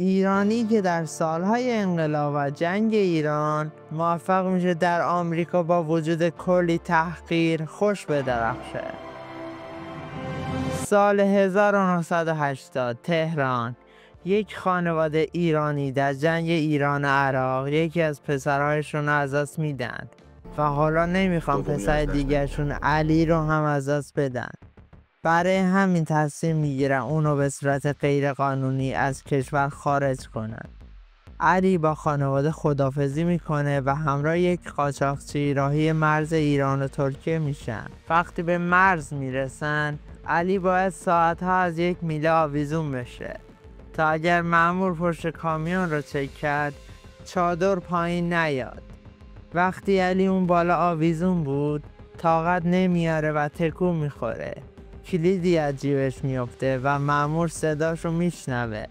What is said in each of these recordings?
ایرانی که در سالهای انقلاب و جنگ ایران موفق میشه در آمریکا با وجود کلی تحقیر خوش بدرخشه. سال 1980 تهران، یک خانواده ایرانی در جنگ ایران و عراق یکی از پسرهایشون رو از دست میدن و حالا نمیخوان پسر دیگرشون علی رو هم از دست بدن. برای همین تصمیم میگیرن اونو به صورت غیر قانونی از کشور خارج کنن. علی با خانواده خداحافظی میکنه و همراه یک قاچاقچی راهی مرز ایران و ترکیه میشن. وقتی به مرز میرسن، علی باید ساعتها از یک میله آویزون بشه تا اگر مأمور پشت کامیون رو چک کرد چادر پایین نیاد. وقتی علی اون بالا آویزون بود طاقت نمیاره و تکون میخوره. کلیدی از جیبش میفته و مأمور صداشو میشنوه.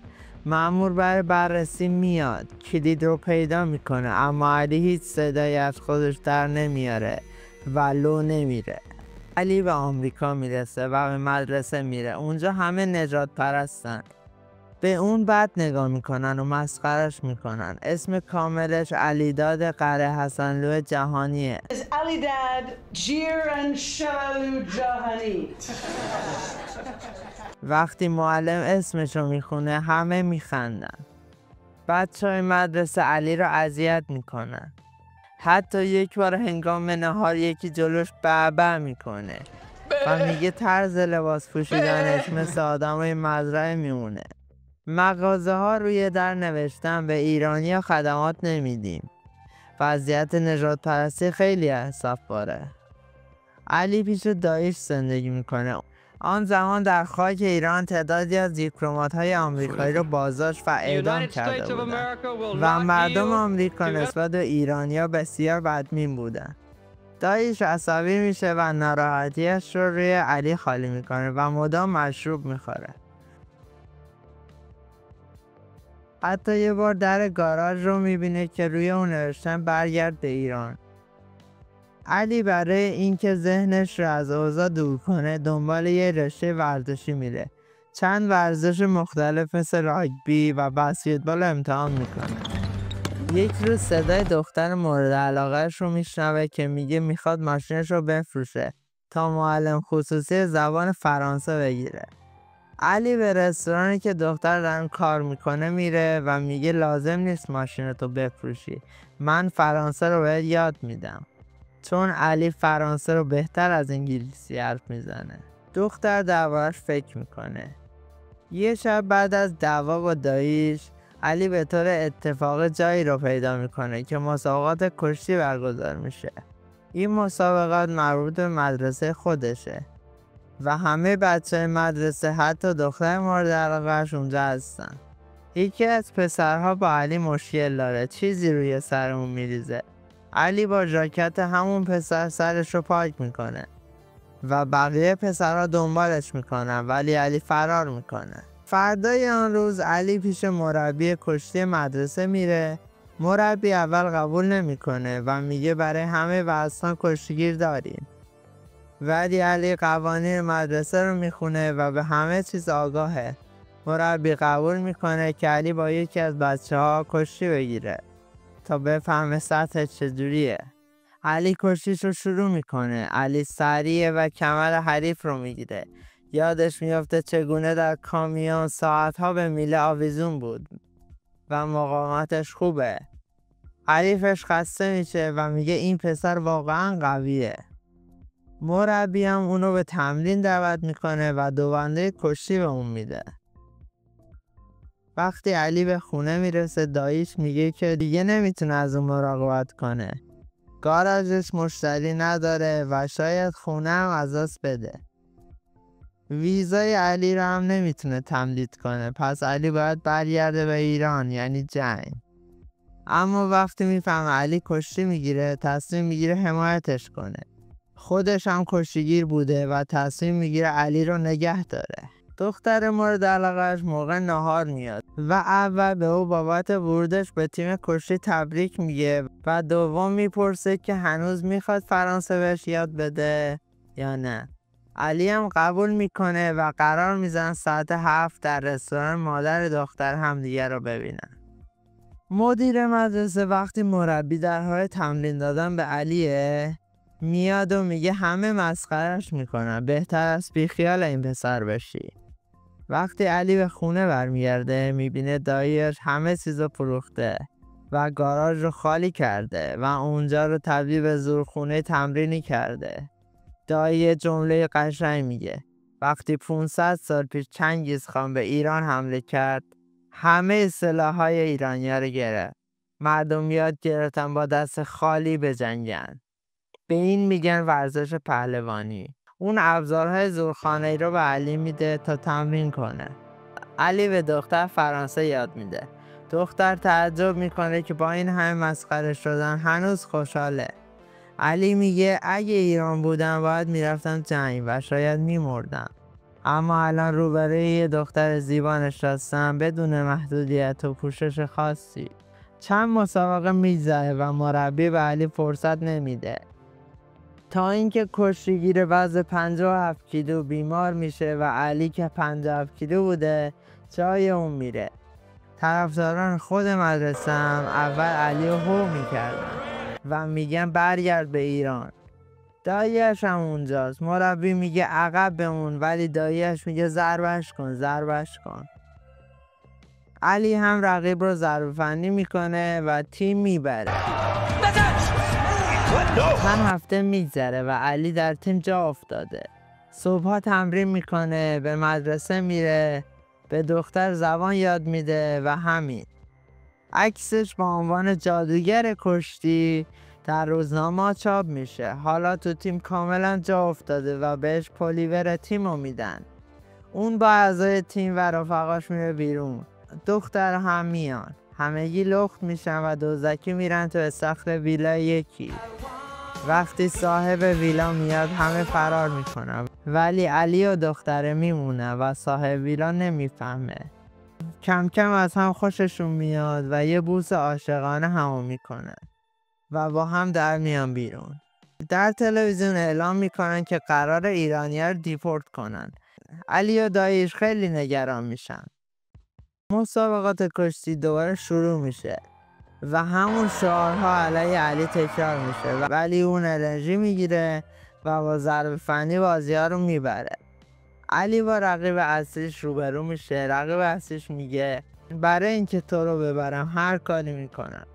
مأمور برای بررسی میاد، کلید رو پیدا میکنه، اما علی هیچ صدایی از خودش در نمیاره و لو نمیره. علی به آمریکا میرسه و به مدرسه میره. اونجا همه نجات پرستن. به اون بد نگاه میکنن و مسخرش میکنن. اسم کاملش علیداد قره حسنلو جهانیه. علیداد جیران شلالو جهانی. وقتی معلم اسمشو میخونه همه میخندن. بچهای مدرسه علی رو اذیت میکنن. حتی یک بار هنگام نهار یکی جلوش بعبع میکنه و میگه طرز لباس پوشیدنش مثل آدمای مزرعه میمونه. مغازه ها روی در نوشتن به ایرانیا خدمات نمیدیم. وضعیت نجات پرستی خیلی حساس باره. علی پیش داییش زندگی میکنه. آن زمان در خاک ایران تعدادی از دیپلمات‌های آمریکایی رو بازداشت و اعدام کرده بودند و مردم آمریکا نسبت به ایرانیا بسیار بدبین بودند. داییش عصبی میشه و ناراحتیش رو روی علی خالی میکنه و مدام مشروب میخوره. حتی یه بار در گاراژ رو میبینه که روی اون نوشتن برگرد به ایران. علی برای اینکه ذهنش رو از اوضاع دور کنه دنبال یه رشته ورزشی میره. چند ورزش مختلف مثل راگبی و بسکتبال امتحان میکنه. یک روز صدای دختر مورد علاقهش رو میشنوه که میگه میخواد ماشینش رو بفروشه تا معلم خصوصی زبان فرانسه بگیره. علی به رستورانی که دختر در اون کار میکنه میره و میگه لازم نیست ماشینتو بفروشی، من فرانسه رو بهت یاد میدم. چون علی فرانسه رو بهتر از انگلیسی حرف میزنه. دختر دربارش فکر میکنه. یه شب بعد از دعوا با داییش، علی به طور اتفاقی جایی رو پیدا میکنه که مسابقات کشتی برگزار میشه. این مسابقات مربوط به مدرسه خودشه و همه بچه مدرسه حتی دختر مورد علاقه‌اش اونجا هستن. یکی از پسرها با علی مشکل داره، چیزی روی سرمون میریزه. علی با ژاکت همون پسر سرش رو پاک میکنه و بقیه پسرها دنبالش میکنن ولی علی فرار میکنه. فردای آن روز علی پیش مربی کشتی مدرسه میره. مربی اول قبول نمیکنه و میگه برای همه وزن‌ها کشتیگیر داریم. ولی علی قوانین مدرسه رو میخونه و به همه چیز آگاهه. مربی قبول میکنه که علی با یکی از بچه‌ها کشتی بگیره تا بفهمه سطح چجوریه. علی کشتیش رو شروع میکنه. علی سریعه و کمر حریف رو میگیره. یادش میفته چگونه در کامیون ساعتها به میله آویزون بود و مقاومتش خوبه. حریفش خسته میشه و میگه این پسر واقعا قویه. مربی هم اونو به تمرین دعوت میکنه و دوبنده کشتی به اون میده. وقتی علی به خونه میرسه داییش میگه که دیگه نمیتونه از اون مراقبت کنه. گاراژش مشتری نداره و شاید خونه هم از دست بده. ویزای علی رو هم نمیتونه تمدید کنه، پس علی باید برگرده به ایران، یعنی جنگ. اما وقتی میفهمه علی کشتی میگیره تصمیم میگیره حمایتش کنه. خودش هم کشتیگیر بوده و تصمیم میگیره علی رو نگه داره. دختر مورد علاقهش موقع نهار میاد و اول به او بابت ورودش به تیم کشتی تبریک میگه و دوم میپرسه که هنوز میخواد فرانسه بهش یاد بده یا نه. علی هم قبول میکنه و قرار میزنن ساعت 7 در رستوران مادر دختر همدیگه رو ببینن. مدیر مدرسه وقتی مربی در حال تمرین دادن به علیه میاد و میگه همه مسخرش میکنن، بهتر از بیخیال این پسر بشی. وقتی علی به خونه برمیگرده میبینه داییش همه چیزو فروخته و گاراژ رو خالی کرده و اونجا رو تبدیل به زورخونه تمرینی کرده. دایی جمله قشنگ میگه وقتی 500 سال پیش چنگیز خان به ایران حمله کرد همه سلاح‌های ایرانی‌ها رو گرفت. مردم یاد گرفتن با دست خالی بجنگن. به این میگن ورزش پهلوانی. اون ابزارهای زورخانه‌ای رو به علی میده تا تمرین کنه. علی به دختر فرانسه یاد میده. دختر تعجب میکنه که با این همه مسخره شدن هنوز خوشحاله. علی میگه اگه ایران بودم باید میرفتم جنگ و شاید میمردم، اما الان روبروی یه دختر زیبا نشستم بدون محدودیت و پوشش خاصی. چند مسابقه میگذره و مربی به علی فرصت نمیده تا اینکه کشتیگیر وزن 57 کیلو بیمار میشه و علی که 57 کیلو بوده جای اون میره. طرفداران خود مدرسه هم اول علی رو هو میکردن و میگن برگرد به ایران. داییش هم اونجاست. مربی میگه عقب بمون ولی داییش میگه ضربش کن. علی هم رقیب رو ضربه فنی میکنه و تیم میبره. چند هفته میگذره و علی در تیم جا افتاده. صبحها تمرین میکنه، به مدرسه میره، به دختر زبان یاد میده و همین. عکسش با عنوان جادوگر کشتی در روزنامه چاپ میشه. حالا تو تیم کاملا جا افتاده و بهش پلیور تیمو میدن. اون با اعضای تیم و رفقاش میره بیرون. دختر هم میان. همگی لخت میشن و دزدکی میرن تو استخر ویلا یکی. وقتی صاحب ویلا میاد همه فرار میکنن ولی علی و دختره میمونه و صاحب ویلا نمیفهمه. کم کم از هم خوششون میاد و یه بوس عاشقانه همو میکنن و با هم در میان بیرون. در تلویزیون اعلام میکنن که قرار ایرانی‌ها رو دیپورت کنن. علی و داییش خیلی نگران میشن. مسابقات کشتی دوباره شروع میشه و همون شعارها علیه علی تکرار میشه ولی اون انرژی میگیره و با ضربه فنی بازی‌ها رو میبره. علی با رقیب اصلیش روبرو میشه. رقیب اصلیش میگه برای اینکه تو رو ببرم هر کاری میکنم.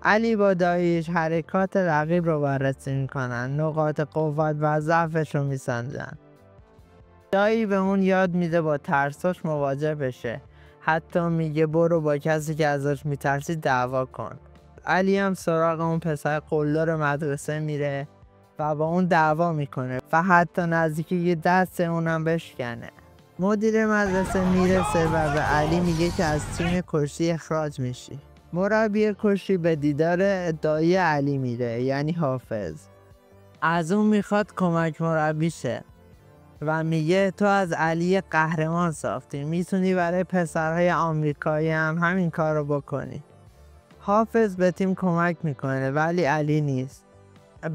علی با داییش حرکات رقیب رو بررسی میکنن، نقاط قوت و ضعفش رو میسنجن. دایی به اون یاد میده با ترساش مواجه بشه. حتی میگه برو با کسی که ازش میترسی دعوا کن. علی هم سراغ اون پسر قلدر مدرسه میره و با اون دعوا میکنه و حتی نزدیکی یه دست اونم بشکنه. مدیر مدرسه میرسه و به علی میگه که از تیم کشتی اخراج میشی. مربی کشتی به دیدار دایی علی میره، یعنی حافظ. از اون میخواد کمک مربی شه و میگه تو از علی قهرمان ساختی، میتونی برای پسرهای آمریکایی هم همین کار رو بکنی. حافظ به تیم کمک میکنه ولی علی نیست.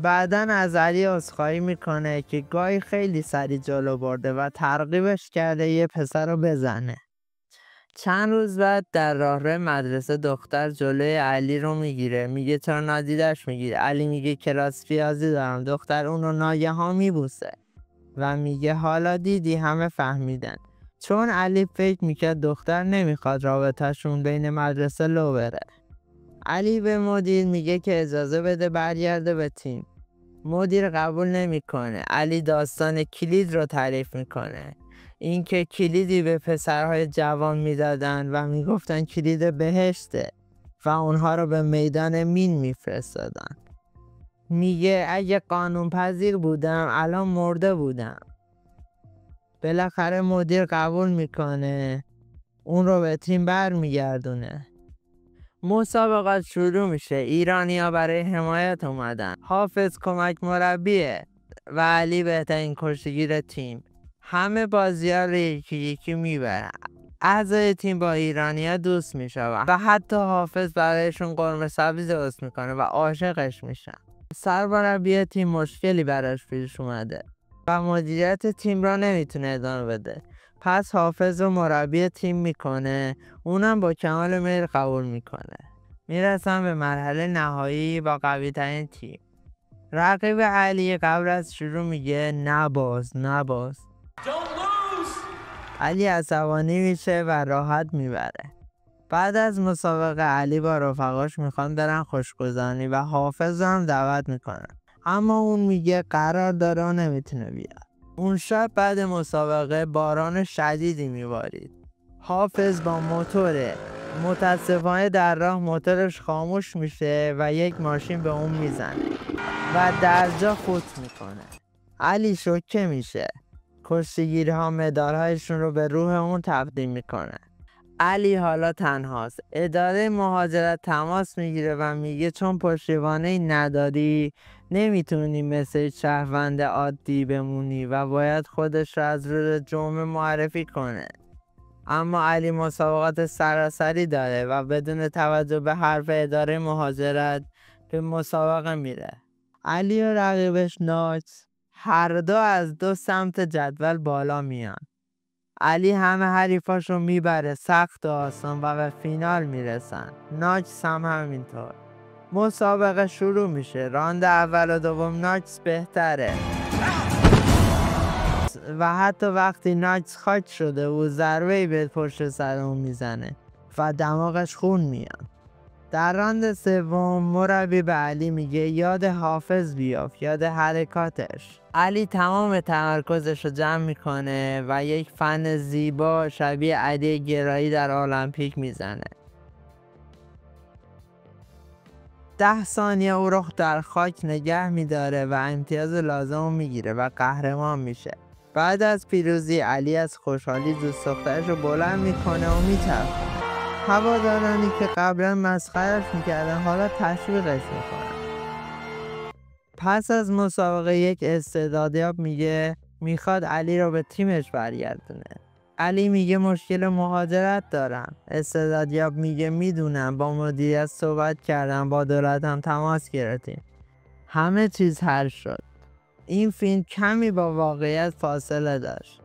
بعدن از علی عذرخواهی میکنه که گاهی خیلی سریع جلو برده و ترغیبش کرده یه پسر رو بزنه. چند روز بعد در راهرو مدرسه دختر جلوی علی رو میگیره. میگه چرا نادیدش میگیره؟ علی میگه کلاس ریاضی دارم. دختر اون رو ناگهان میبوسه و میگه حالا دیدی همه فهمیدن. چون علی فکر میکرد دختر نمیخواد رابطه‌شون بین مدرسه لو بره. علی به مدیر میگه که اجازه بده برگرده به تیم. مدیر قبول نمیکنه. علی داستان کلید رو تعریف میکنه. اینکه کلیدی به پسرهای جوان میدادن و میگفتن کلید بهشته و اونها رو به میدان مین میفرستادن. میگه اگه قانون پذیر بودم الان مرده بودم. بالاخره مدیر قبول میکنه. اون رو به تیم برمیگردونه. مسابقات شروع میشه. ایرانی‌ها برای حمایت اومدن. حافظ کمک مربیه و علی بهترین کشتیگیر تیم. همه بازی‌ها رو یکی یکی میبرن. اعضای تیم با ایرانی‌ها دوست میشن و حتی حافظ برایشون قرمه سبزی درست میکنه و عاشقش میشن. سرمربی تیم مشکلی براش پیش اومده. و مدیریت تیم را نمیتونه ادامه بده. پس حافظ رو مربی تیم میکنه، اونم با کمال میل قبول میکنه. میرسن به مرحله نهایی با قوی ترین تیم. رقیب علی قبل از شروع میگه نباز. علی عصبانی میشه و راحت میبره. بعد از مسابقه علی با رفقاش میخوان برن خوشگذرانی و حافظ هم دعوت میکنن، اما اون میگه قرار داره و نمیتونه بیاد. اون شب بعد مسابقه باران شدیدی میبارید. حافظ با موتوره، متاسفانه در راه موتورش خاموش میشه و یک ماشین به اون میزنه و در جا فوت میکنه. علی شوکه میشه. کشتیگیری ها مدارهایشون رو به روح اون تبدیل میکنه. علی حالا تنهاست. اداره مهاجرت تماس میگیره و میگه چون پشتیبانی نداری نمیتونی مثل شهروند عادی بمونی و باید خودش رو از روز جمعه معرفی کنه. اما علی مسابقات سراسری داره و بدون توجه به حرف اداره مهاجرت به مسابقه میره. علی و رقیبش ناچ هر دو از دو سمت جدول بالا میان. علی همه حریفاش رو میبره سخت و آسان و به فینال میرسن. ناچ هم همینطور. مسابقه شروع میشه. راند اول و دوم ناچ بهتره و حتی وقتی ناچ خاک شده و ضربه‌ای به پشت سر اون میزنه و دماغش خون میاد. در راند سوم مربی به علی میگه یاد حافظ بیافت، یاد حرکاتش. علی تمام تمرکزش رو جمع میکنه و یک فن زیبا شبیه علی گرایی در المپیک میزنه. 10 ثانیه او رو در خاک نگه میداره و امتیاز لازم میگیره و قهرمان میشه. بعد از پیروزی علی از خوشحالی دوست دخترش رو بلند میکنه و میچرخونه. هوادارانی که قبلا مسخرش میکردن حالا تشویقش میکنن. پس از مسابقه یک استعدادیاب میگه میخواد علی رو به تیمش برگردونه. علی میگه مشکل مهاجرت دارم. استعدادیاب میگه میدونم، با مدیریت صحبت کردم، با دولتم تماس گرفتیم، همه چیز حل شد. این فیلم کمی با واقعیت فاصله داشت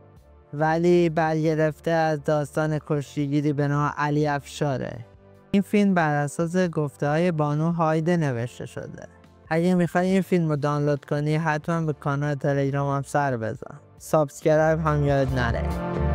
ولی برگرفته از داستان کشتیگیری به نام علی افشاره. این فیلم بر اساس گفته های بانو هایده نوشته شده. اگه میخوای این فیلم رو دانلود کنی حتما به کانال تلگرامم سر بزن. سابسکرایب هم یاد نره.